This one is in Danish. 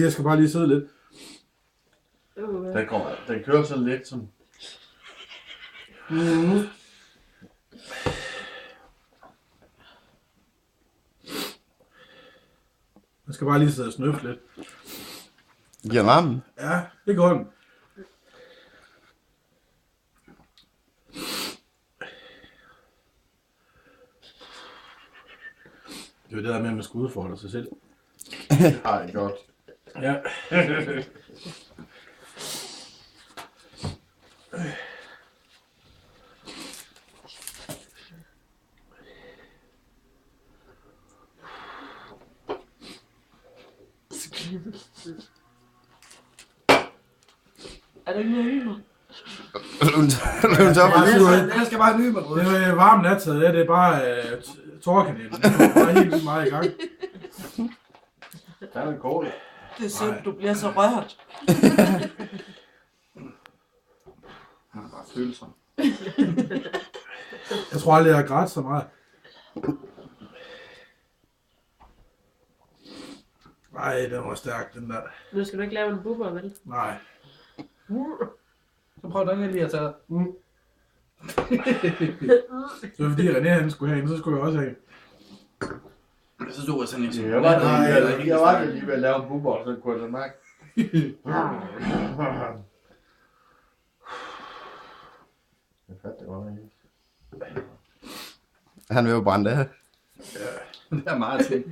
Jeg skal bare lige sidde lidt. Den kører så let som... Jeg skal bare lige sidde og snøffe lidt. Giver den varmen? Ja, det går den. Det er jo det der med, at man skal udfordre sig selv. Ej, godt. Ja. Er det ikke noget hymer? Jeg skal bare nyde mig. Det er varmt nattid, det er bare tårkanalen. Det er bare helt vildt meget i gang. Der er en kål. Det er synd, du bliver så rørt. Han er bare følsom. Jeg tror aldrig, jeg har grædt så meget. Nej, den var stærk, den der. Nu skal du ikke lave en bubber, vel? Nej. Så prøv den lige at tage. Så var fordi René han skulle have en, så skulle jeg også have en. Så stod jeg sådan en. Jeg var lige ved at lave en bubber, og så kunne jeg mærke. Jeg fandt det godt ikke. Han vil jo brænde det her. Det er meget ting.